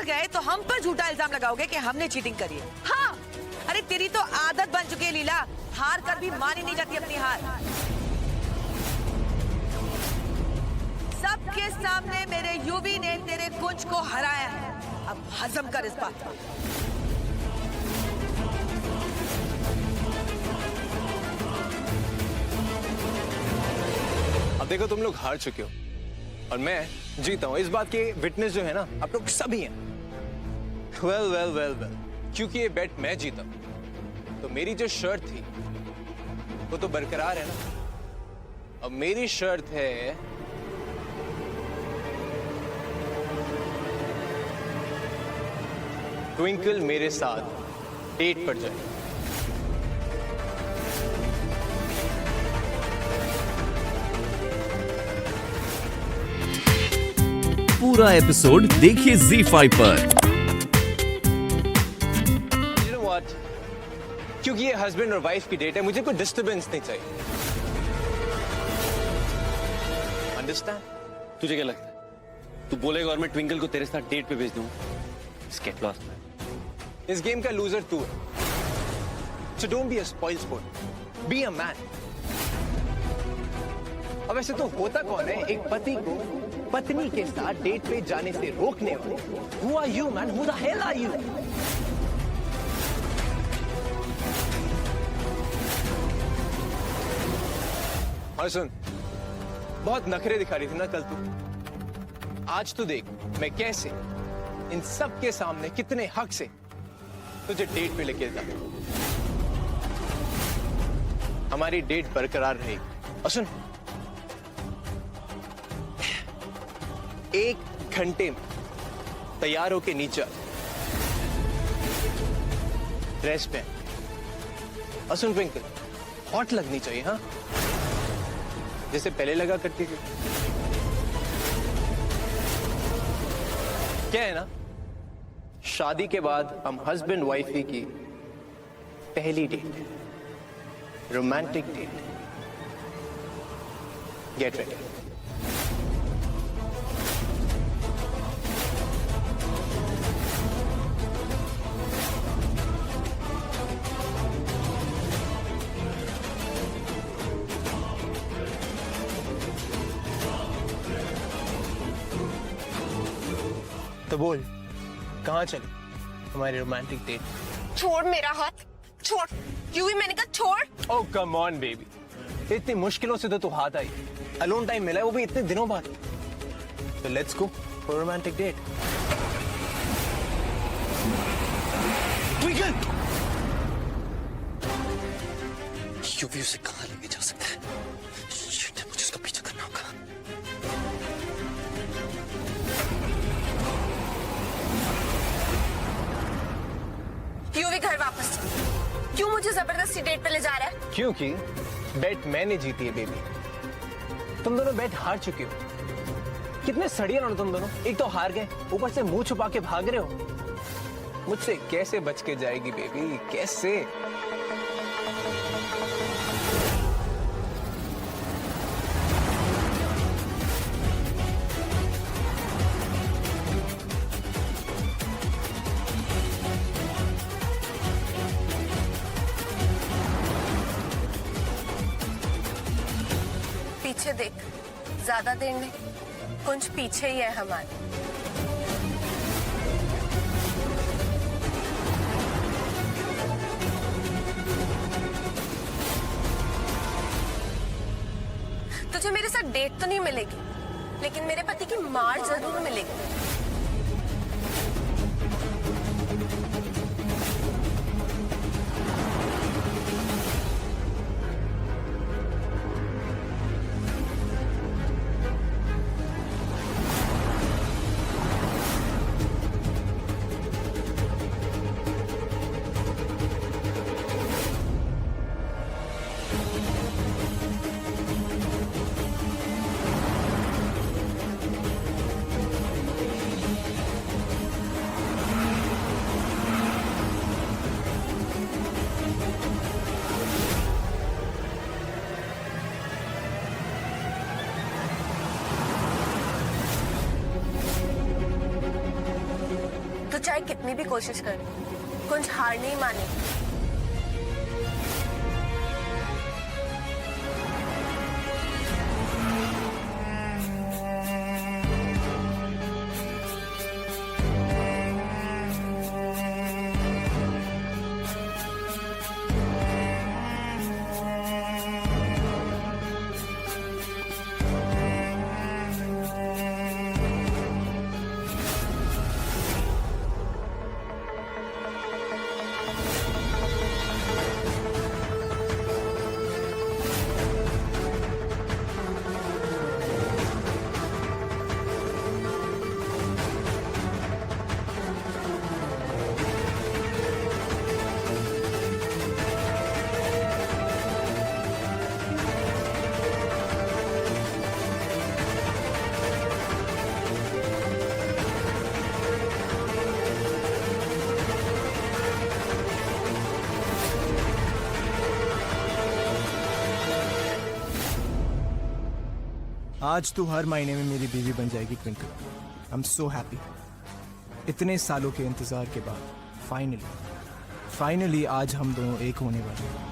हार गए तो हम पर झूठा इल्जाम लगाओगे कि हमने चीटिंग करी है। हाँ, अरे तेरी तो आदत बन चुकी है लीला, हार कर भी मानी नहीं जाती अपनी हार। सबके सामने मेरे युवी ने तेरे कुंज को हराया है, अब हजम कर इस बात को। अब देखो तुम लोग हार चुके हो और मैं जीता हूं। इस बात के विटनेस जो है ना आप लोग सभी हैं। वेल वेल वेल वेल, क्योंकि ये बेट मैं जीता तो मेरी जो शर्त थी वो तो बरकरार है ना। अब मेरी शर्त है ट्विंकल मेरे साथ डेट पर जाए। पूरा एपिसोड देखिए ZEE5 पर। You know what? क्योंकि ये हस्बैंड और वाइफ की डेट है, मुझे कोई डिस्टर्बेंस नहीं चाहिए। अंडरस्टैंड? तुझे क्या लगता है तू बोलेगा और मैं ट्विंकल को तेरे साथ डेट पे भेज दूं? Get lost. इस गेम का लूजर तू है। So don't be a spoil sport. Be a man. अब ऐसे तो होता कौन है एक पति को पत्नी के साथ डेट पे जाने से रोकने वाले? Who are you, man? Who the hell are you? और सुन, बहुत नखरे दिखा रही थी ना कल तू। आज तो देख मैं कैसे इन सब के सामने कितने हक से तुझे डेट पे लेके जाता हूं। हमारी डेट बरकरार रहेगी। और सुन, 1 घंटे में तैयार होके नीचे ड्रेस पे। और सुन ट्विंकल, हॉट लगनी चाहिए, हाँ, जैसे पहले लगा करती थी। क्या है ना, शादी के बाद हम हस्बैंड वाइफ की पहली date, romantic date. Get ready. तो बोल, कहाँ चले हमारी रोमांटिक डेट? छोड़ मेरा हाथ, छोड़। क्यों भी मैंने कहा छोड़। ओह कम ऑन बेबी, इतनी मुश्किलों से तो तू हाथ आई। अलोन टाइम मिला है, वो भी इतने दिनों बाद। तो let's go for romantic date. Twinkle, Yuvi उसे कहाँ लेके जा सकता है? शिट, मुझे उसका पीछा करना होगा। क्यों भी घर वापस? क्यों मुझे जबरदस्ती डेट पे ले जा रहा है? क्योंकि बेट मैंने जीती है बेबी। तुम दोनों बेट हार चुके हो। कितने सड़िया ना तुम दोनों। एक तो हार गए, ऊपर से मुंह छुपा के भाग रहे हो। मुझसे कैसे बच के जाएगी बेबी, कैसे? पीछे देख, ज्यादा देर नहीं, कुछ पीछे ही है हमारे। तुझे मेरे साथ डेट तो नहीं मिलेगी, लेकिन मेरे पति की मार जरूर मिलेगी। मैं कितनी भी कोशिश कर लूं, कुंज हार नहीं मानेगी। आज तू हर महीने में मेरी बीवी बन जाएगी twinkle. I am so happy. इतने सालों के इंतजार के बाद फाइनली आज हम दोनों एक होने वाले हैं।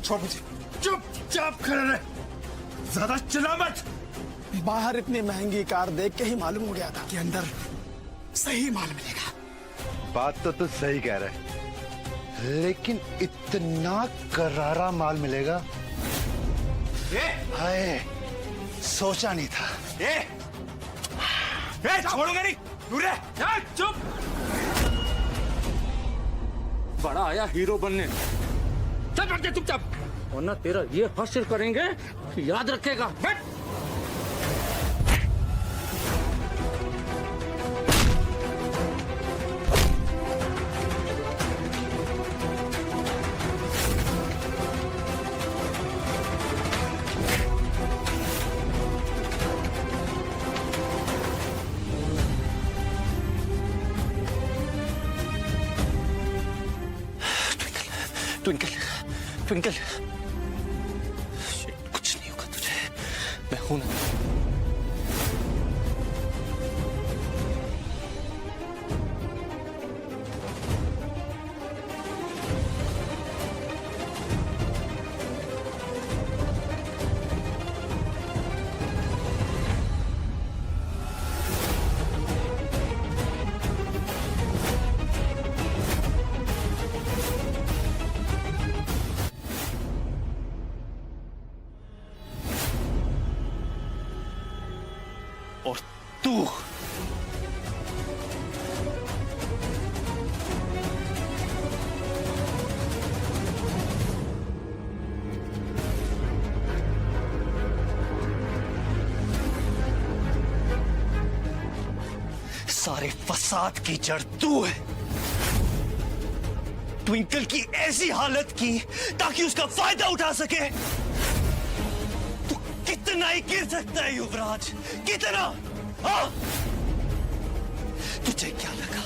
छोड़ मुझे, चुपचाप खड़े रहे, ज्यादा चिल्ला मत। बाहर इतनी महंगी कार देख के ही मालूम हो गया था कि अंदर सही माल मिलेगा। बात तो तू सही कह रहा है, लेकिन इतना करारा माल मिलेगा हाय, सोचा नहीं था। छोड़ूंगा नहीं, दूर रह, चुप। बड़ा आया हीरो बनने, चल बैठ जा चुपचाप, वरना तेरा ये हासिल करेंगे याद रखेगा। बैठ। ट्विंकल, ट्विंकल, कुछ नहीं होगा तुझे, मैं हूं ना। और तू सारे फसाद की जड़ तू है। ट्विंकल की ऐसी हालत की ताकि उसका फायदा उठा सके। तू कितना ही गिर सकता है युवराज, कितना? हाँ? तुझे क्या लगा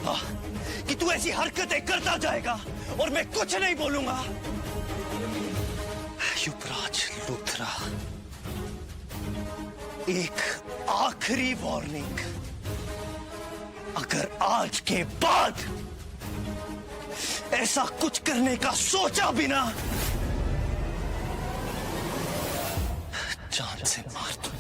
हाँ? कि तू ऐसी हरकतें करता जाएगा और मैं कुछ नहीं बोलूंगा? युवराज लूथरा, एक आखिरी वार्निंग, अगर आज के बाद ऐसा कुछ करने का सोचा भी ना, जान से मार दूं।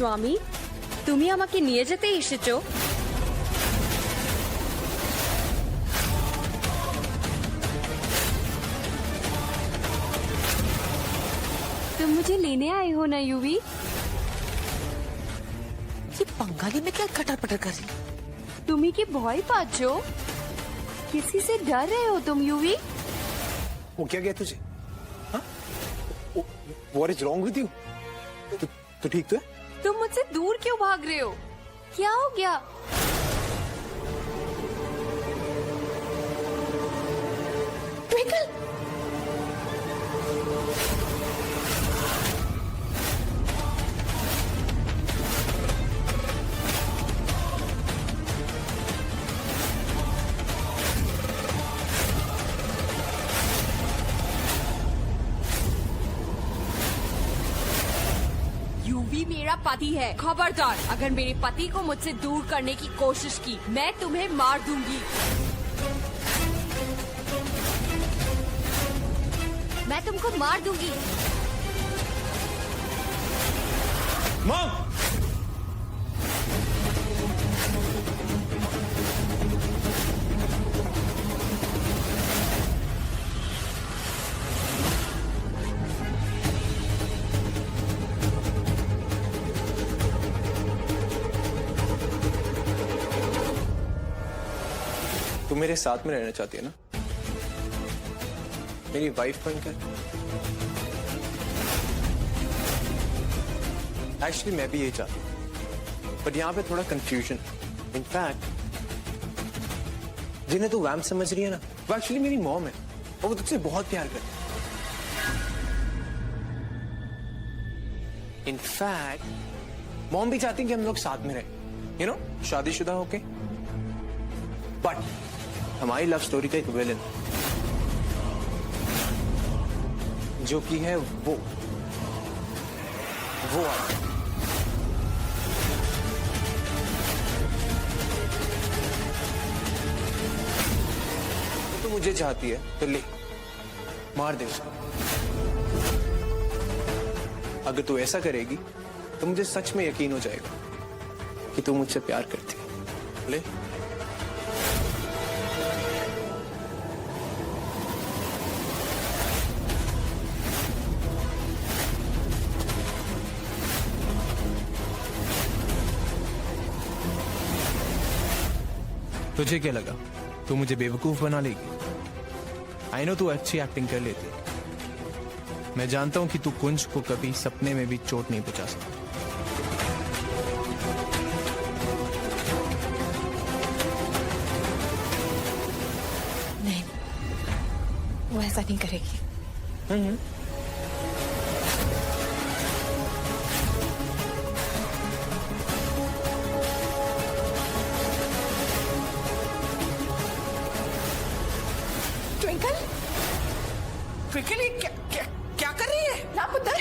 স্বামী, তুমি আমাকে নিয়ে যেতে এসেছো? तुम मुझे लेने आए हो ना यूवी? ये बंगाली में क्या कटर पटर कर रही है? তুমি কি ভয় পাচ্ছো? किसी से डर रहे हो तुम यूवी? वो क्या गया तुझे? हाँ? What is wrong with you? तू ठीक तो है? तुम मुझसे दूर क्यों भाग रहे हो? क्या हो गया? ट्विंकल, यूवी मेरा पति है। खबरदार, अगर मेरे पति को मुझसे दूर करने की कोशिश की, मैं तुम्हें मार दूंगी। मैं तुमको मार दूंगी। Mom! तू मेरे साथ में रहना चाहती है ना, मेरी वाइफ बनकर? एक्चुअली मैं भी यही चाहती हूँ, बट यहाँ पे थोड़ा कंफ्यूजन। इनफैक्ट जिन्हें तू वैम्प समझ रही है ना, वो एक्चुअली मेरी मॉम है और वो तुझसे बहुत प्यार करती है। इनफैक्ट मॉम भी चाहती है कि हम लोग साथ में रहें, यू नो, शादीशुदा होके। बट हमारी लव स्टोरी का एक विलन जो कि है वो आया। तो मुझे चाहती है तो ले, मार दे उसको। अगर तू ऐसा करेगी तो मुझे सच में यकीन हो जाएगा कि तू मुझसे प्यार करती है। ले। तुझे क्या लगा तू मुझे बेवकूफ बना लेगी? आई नो तू अच्छी एक्टिंग कर लेती है। मैं जानता हूं कि तू कुंज को कभी सपने में भी चोट नहीं पहुंचा सकती। नहीं, वो ऐसा नहीं करेगी। ट्विंकल, ट्विंकल, ये क्या क्या क्या कर रही है? ना पुत्र,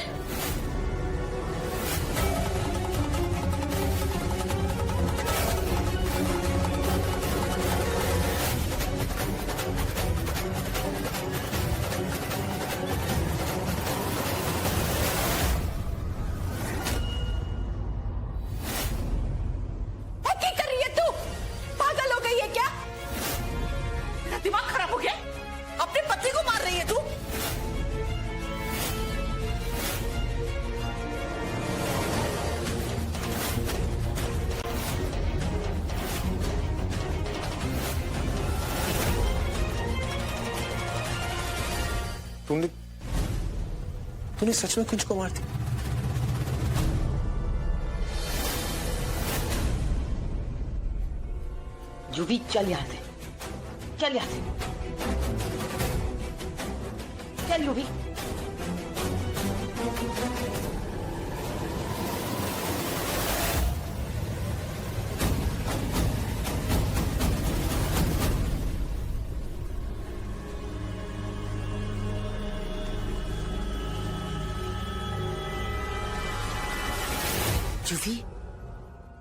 क्या कर रही है तू? पागल हो गई है क्या? तेरा दिमाग खराब हो गया? अपने पति को मार रही है तू? तूने सच में कुछ को मार दी? यूवी, चल यहाँ से, चल यहाँ से, चल यूवी। यूवी,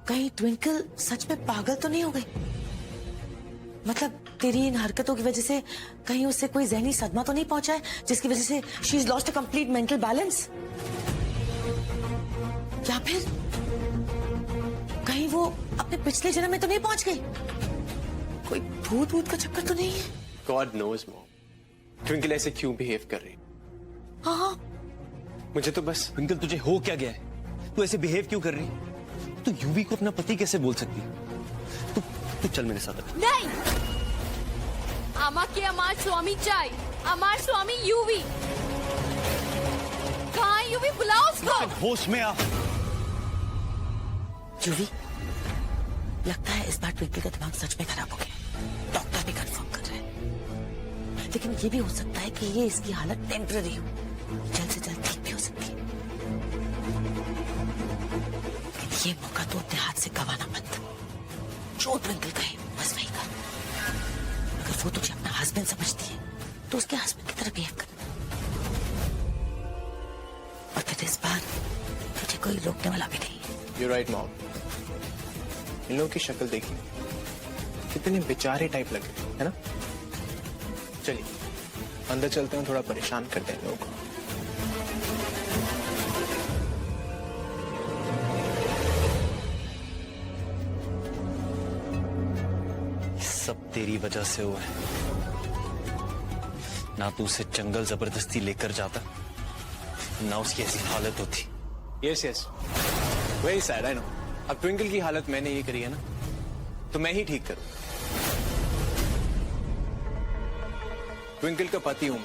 कहीं ट्विंकल सच में पागल तो नहीं हो गई? मतलब तेरी इन हरकतों की वजह से कहीं उससे कोई जहनी सदमा तो नहीं पहुंचा है जिसकी वजह से she is lost a complete mental balance? या फिर कहीं वो अपने पिछले जन्म में तो नहीं पहुंच गई? कोई भूत भूत का चक्कर तो नहीं है? गॉड नोज मॉम, ट्विंकल ऐसे क्यों बिहेव कर रही? हाँ, मुझे तो बस ट्विंकल तुझे हो क्या गया है? तू ऐसे बिहेव क्यों कर रही? तू यूवी को अपना पति कैसे बोल सकती? तू चल मेरे साथ। नहीं, আমাকে আমার स्वामी চাই, আমার स्वामी यूवी। कहाँ है यूवी? बुलाओ उसको। होश में आ। यूवी, लगता है इस बार ट्विंकल का दिमाग सच में खराब हो गया। डॉक्टर भी कंफर्म कर रहे हैं। लेकिन ये भी हो सकता है कि ये इसकी हालत टेम्पररी हो, जल्द से जल्द ठीक भी हो सकती है। ये मौका तो अपने हाथ से गंवाना मत। जो ट्विंकल कहे बस वही कर। अगर वो तुझे अपना हस्बैंड समझती है तो उसके हस्बैंड की तरह बिहेव कर। और फिर इस बार तुझे कोई रोकने वाला भी नहीं है। You're right, mom. इन लोगों की शक्ल देखिए, कितने बेचारे टाइप लग रहे हैं, है ना? चलिए अंदर चलते हैं, थोड़ा परेशान करते हैं लोगों को। सब तेरी वजह से हुआ है। ना तू उसे जंगल जबरदस्ती लेकर जाता, ना उसकी ऐसी हालत होती। Yes yes, very sad, I know. अब ट्विंकल की हालत मैंने ये करी है ना, तो मैं ही ठीक करूं। ट्विंकल का पति हूं,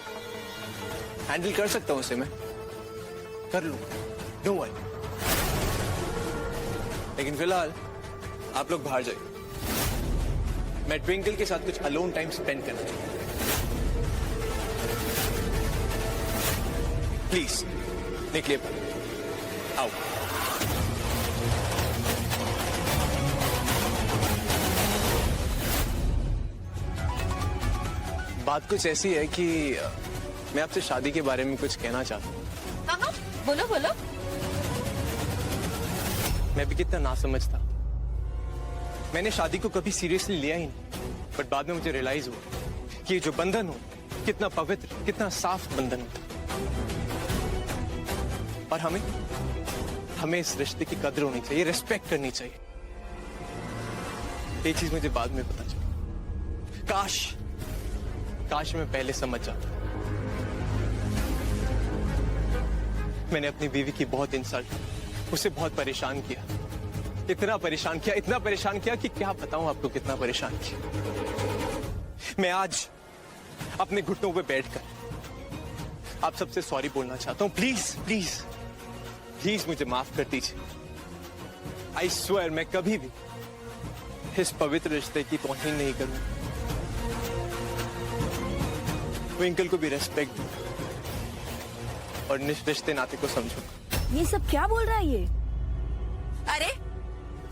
हैंडल कर सकता हूं उसे, मैं कर लूं, डोंट वरी। लेकिन फिलहाल आप लोग बाहर जाइए, मैं ट्विंकल के साथ कुछ अलोन टाइम स्पेंड करना चाहता हूं। प्लीज निकलिए, आओ। बात कुछ ऐसी है कि मैं आपसे शादी के बारे में कुछ कहना चाहता हूँ। हाँ, बोलो बोलो। मैं भी कितना नासमझ था, मैंने शादी को कभी सीरियसली लिया ही नहीं। बट बाद में मुझे रियलाइज हुआ कि ये जो बंधन हो कितना पवित्र, कितना साफ बंधन होता। और हमें इस रिश्ते की कदर होनी चाहिए, रिस्पेक्ट करनी चाहिए। ये चीज मुझे बाद में पता चली। काश मैं पहले समझ जाता। मैंने अपनी बीवी की बहुत इंसल्ट, उसे बहुत परेशान किया, इतना परेशान किया कि क्या बताऊं आपको कितना परेशान किया। मैं आज अपने घुटनों पे बैठकर आप सबसे सॉरी बोलना चाहता हूं। प्लीज मुझे माफ कर दीजिए। आई स्वेयर मैं कभी भी इस पवित्र रिश्ते की तौहीन नहीं करूंगा। ट्विंकल को भी रेस्पेक्ट दूं और रिश्ते नाते को समझूंगा। ये सब क्या बोल रहा है ये? अरे,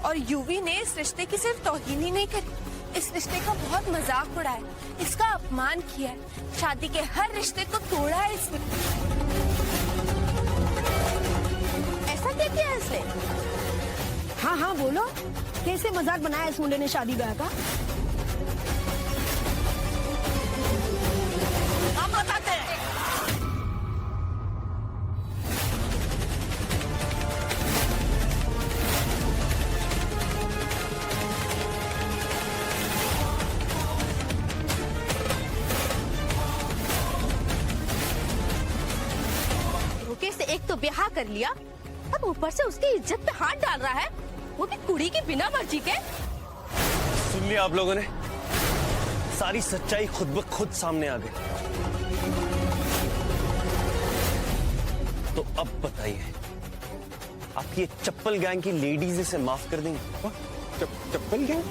और यूवी ने इस रिश्ते की सिर्फ तौहीन ही नहीं करी, इस रिश्ते का बहुत मजाक उड़ाया, इसका अपमान किया है, शादी के हर रिश्ते को तोड़ा है इसने। ऐसा क्या किया है इसने? हाँ बोलो, कैसे मजाक बनाया इस मुंडे ने शादी ब्याह का? हम बताते हैं। से एक तो ब्याह कर लिया, अब ऊपर से उसकी इज्जत पे हाथ डाल रहा है, वो भी कुड़ी की बिना मर्जी के। सुन लिया आप लोगों ने, सारी सच्चाई खुद ब खुद सामने आ गई। तो अब बताइए, आप ये चप्पल गैंग की लेडीज इसे माफ कर देंगे? चप्पल गैंग?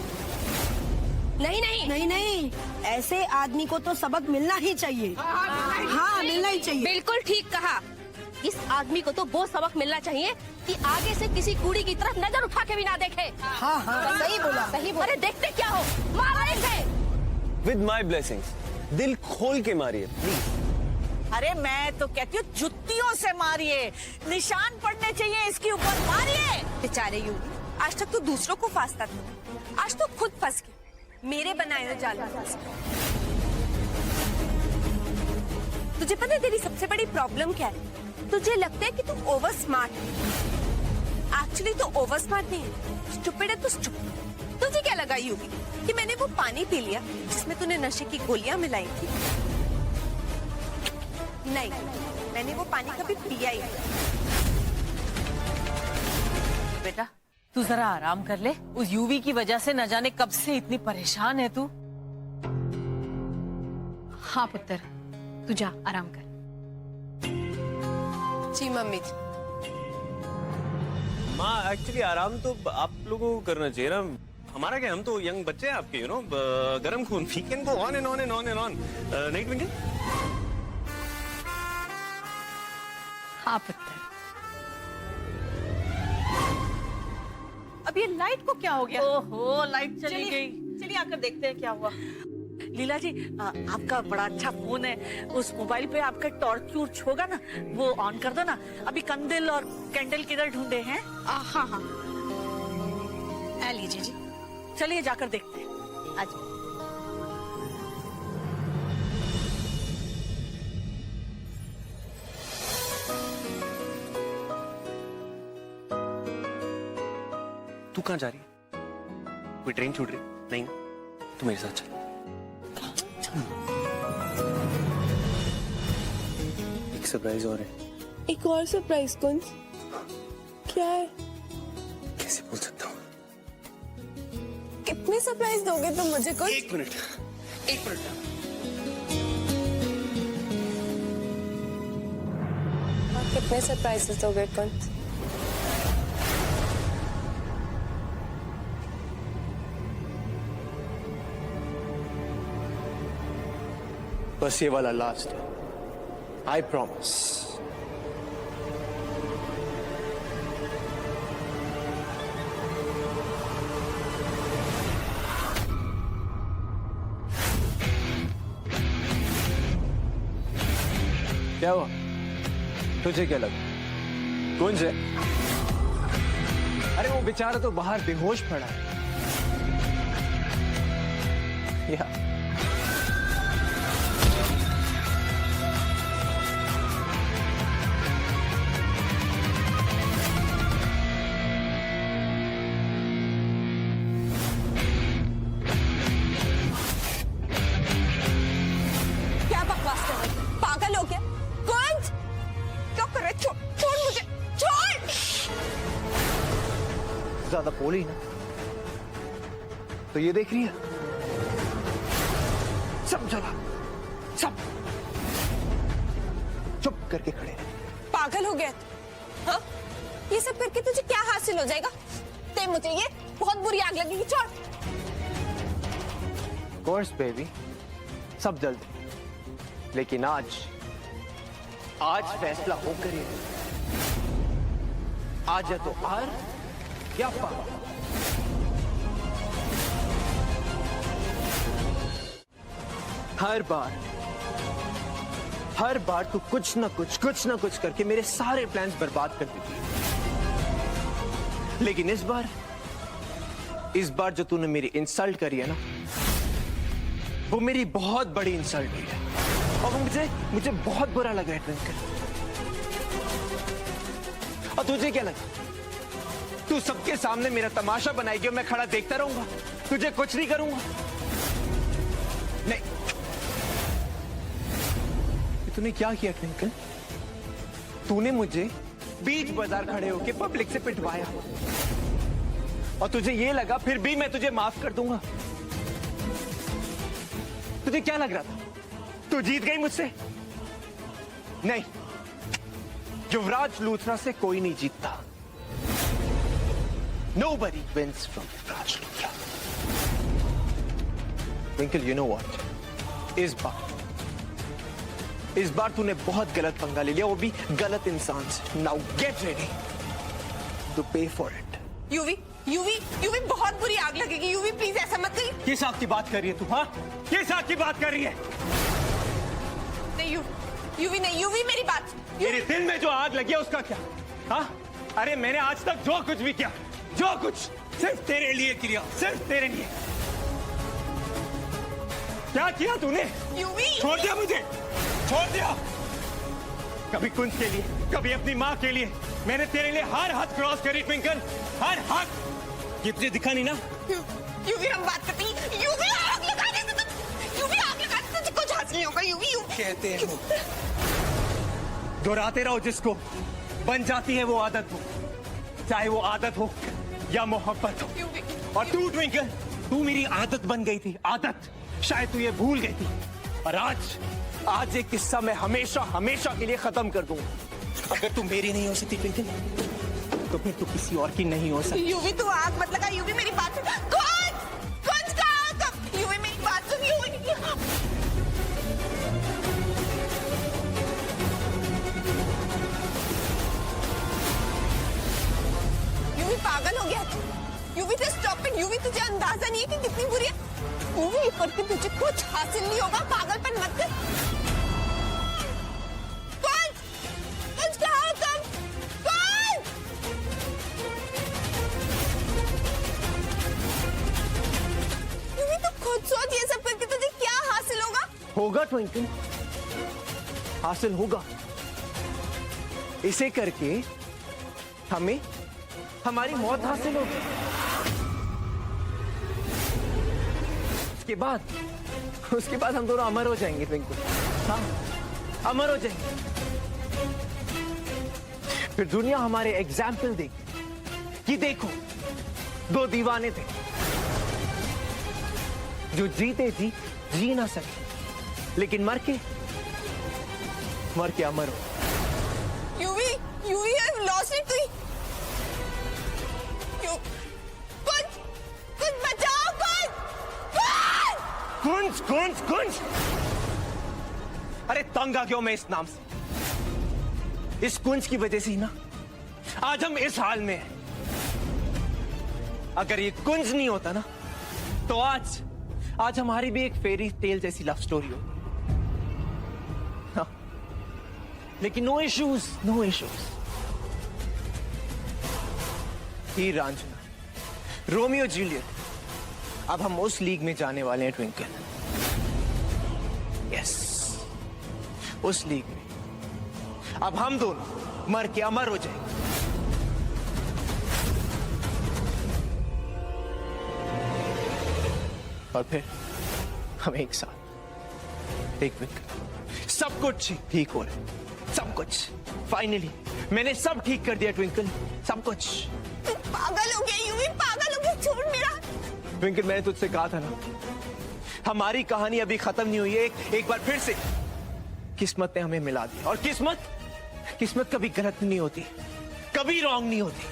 नहीं, ऐसे आदमी को तो सबक मिलना ही चाहिए। हाँ, मिलना ही चाहिए। बिल्कुल ठीक कहा। इस आदमी को तो वो सबक मिलना चाहिए कि आगे से किसी कुड़ी की तरफ नजर उठा के भी ना देखे। हाँ, सही बोला। अरे देखते क्या हो, मारो इसे। विद माई ब्लेसिंग्स, दिल खोल के मारिए प्लीज। अरे मैं तो कहती हूँ जुत्तियों से मारिए, निशान पड़ने चाहिए इसके ऊपर, मारिए। बेचारे यूवी, आज तक तो दूसरों को फांसता था, आज तो खुद फंस गई, मेरे बनाए हुए जाल में फंस गई। तुझे पता है तेरी सबसे बड़ी प्रॉब्लम क्या है? तुझे लगता है कि तू ओवर स्मार्ट है, एक्चुअली तो ओवर स्मार्ट नहीं है, स्टूपिड है तो स्टूपिड। तुझे क्या लगा यूवी कि मैंने वो पानी पी लिया जिसमें तूने नशे की गोलियां मिलाई थी? नहीं, मैंने वो पानी कभी पिया ही नहीं। बेटा तू जरा आराम कर ले, उस यूवी की वजह से न जाने कब से इतनी परेशान है तू। हाँ पुत्र, तू जा आराम कर। जी मम्मी जी। माँ एक्चुअली आराम तो आप लोगों को करना चाहिए ना, हमारा क्या, हम तो यंग बच्चे हैं आपके, गरम खून, we can go on and on and on and on. नहीं ट्विंकल? हाँ पुत्र। अब ये लाइट को क्या हो गया? ओहो लाइट चली गई। चलिए आकर देखते हैं क्या हुआ। लीला जी, आपका बड़ा अच्छा फोन है, उस मोबाइल पे आपका टॉर्च वॉर्च होगा ना, वो ऑन कर दो ना। अभी कंदिल और कैंडल किधर ढूंढे हैं? हाँ हाँ, आ लीजिए जी। चलिए जाकर देखते हैं। आज तू कहाँ जा रही है? कोई ट्रेन छूट रही? नहीं, तू मेरे साथ चल। एक सरप्राइज और है। एक और सरप्राइज? कौन? क्या है? कैसे बोल सकता हूँ? कितने सरप्राइज दोगे तुम मुझे? कुछ? एक मिनट। कितने सरप्राइजेस दोगे? कौन? बस ये वाला लास्ट है, आई प्रॉमिस। क्या हुआ? तुझे क्या लगा? कौन से? अरे वो बेचारा तो बाहर बेहोश पड़ा है। या क्या बकवास कर रहे हो? पागल हो क्या? कौन? क्या कर रहे? छोड़ मुझे, छोड़! ज्यादा बोली ना तो ये देख रही है, सब जगह, सब चुप करके खड़े रहे। पागल हो गया तू? हाँ? ये सब करके तुझे क्या हासिल हो जाएगा? ते मुझे ये बहुत बुरी आग लगेगी। छोड़। कोर्स बेबी, सब जल्दी, लेकिन आज फैसला होकर ही, आज है तो हार या पार। हर बार तू कुछ ना कुछ करके मेरे सारे प्लान्स बर्बाद कर देती है, लेकिन इस बार जो तूने मेरी इंसल्ट करी है ना, वो मेरी बहुत बड़ी इंसल्ट हुई है, और मुझे बहुत बुरा लगा है ट्विंकल। और तुझे क्या लगा? तू सबके सामने मेरा तमाशा बनाएगी और मैं खड़ा देखता रहूंगा, तुझे कुछ नहीं करूंगा? नहीं। तूने क्या किया ट्विंकल? तूने मुझे बीच बाजार खड़े होके पब्लिक से पिटवाया, और तुझे ये लगा फिर भी मैं तुझे माफ कर दूंगा? तुझे क्या लग रहा था? तू जीत गई मुझसे? नहीं, युवराज लूथरा से कोई नहीं जीतता। Nobody wins from Yuvraj Luthra. Twinkle, you know what? इस बार तूने बहुत गलत पंगा ले लिया, वो भी गलत इंसान से। Now get ready to pay for it. UV बहुत बुरी आग लगेगी। यूवी प्लीज ऐसा मत करिए। किस आग की बात कर रही है तू? हाँ, किस आग की बात कर रही है? नहीं यूवी मेरी बात। मेरे दिल में जो आग लगी है उसका क्या? हाँ? अरे मैंने आज तक जो कुछ भी किया, जो कुछ सिर्फ तेरे लिए किया, सिर्फ तेरे लिए। क्या किया तूने? यूवी! छोड़ दिया मुझे, छोड़ दिया। कभी कुंज के लिए, कभी अपनी माँ के लिए, मैंने तेरे लिए हर हद क्रॉस करी ट्विंकल, हर हद। ये तुझे दिखा नहीं ना? यूवी हम बात करते हैं। यूवी आग लगा दे तुम, यूवी आग लगा दे, तुझे कुछ हासिल नहीं होगा। यूवी कहते हैं वो दोहराते रहो जिसको बन जाती है वो आदत हो, चाहे वो आदत हो या मोहब्बत हो। और तू ट्विंकल, तू मेरी आदत बन गई थी, आदत। शायद तू ये भूल गई थी, और आज एक किस्सा मैं हमेशा हमेशा के लिए खत्म कर दूंगा। अगर तू मेरी नहीं हो सकती ट्विंकल, तो फिर तू किसी और की नहीं हो सकती। यूवी तू आग मत लगा। यूवी मेरी बात सुन। कौन कहा तुम? यूवी मेरी बात सुन। यूवी पागल हो गया। UV just stop it. UV तुझे अंदाजा नहीं है कि कितनी बुरी है। यूवी ये करके तुझे कुछ हासिल नहीं होगा। पागलपन मत कर। कुछ कहा तुम? कौन? यूवी तू खुद सोच, ये सब करके तुझे क्या हासिल होगा? होगा ट्विंकल, हासिल होगा। इसे करके हमें हमारी मौत हासिल होगी। उसके बाद हम दोनों अमर हो जाएंगे ट्विंकल। हाँ, अमर हो जाएंगे। फिर दुनिया हमारे एग्जाम्पल देगी कि देखो, दो दीवाने थे जो जीते जी ना सके, लेकिन मर के अमर हो। UV I have lost it. कुछ बचाओ। कुंज। अरे तंग आ गया मैं इस नाम से। इस कुंज की वजह से ही ना आज हम इस हाल में हैं। अगर ये कुंज नहीं होता ना, तो आज हमारी भी एक फेरी टेल जैसी लव स्टोरी होती। हाँ, लेकिन नो इश्यूज। हीर रांझना, रोमियो जूलियट, अब हम उस लीग में जाने वाले हैं ट्विंकल। यस, उस लीग में अब हम दोनों मर के अमर हो जाएंगे। और फिर हम एक साथ, एक ट्विंकल, सब कुछ ठीक हो रहा है। सब कुछ फाइनली मैंने सब ठीक कर दिया ट्विंकल, सब कुछ। पागल हो गया यूवी, पागल हो गया। छोड़ मेरा। ट्विंकल, मैंने तुझसे कहा था ना, हमारी कहानी अभी खत्म नहीं हुई है। एक बार फिर से किस्मत ने हमें मिला दिया। और किस्मत कभी गलत नहीं होती, कभी रॉन्ग नहीं होती।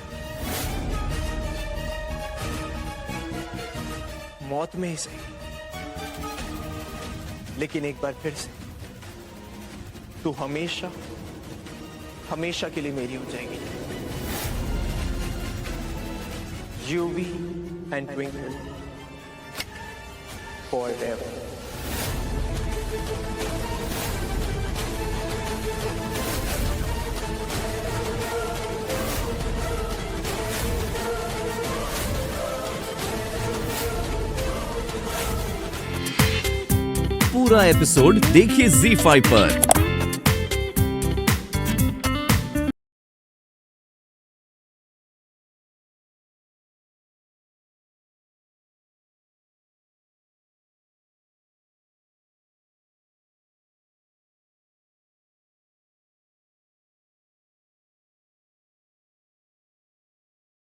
मौत में ही सही, लेकिन एक बार फिर से तू हमेशा हमेशा के लिए मेरी हो जाएगी। UV and twinkle forever. पूरा एपिसोड देखिए ZEE5 पर।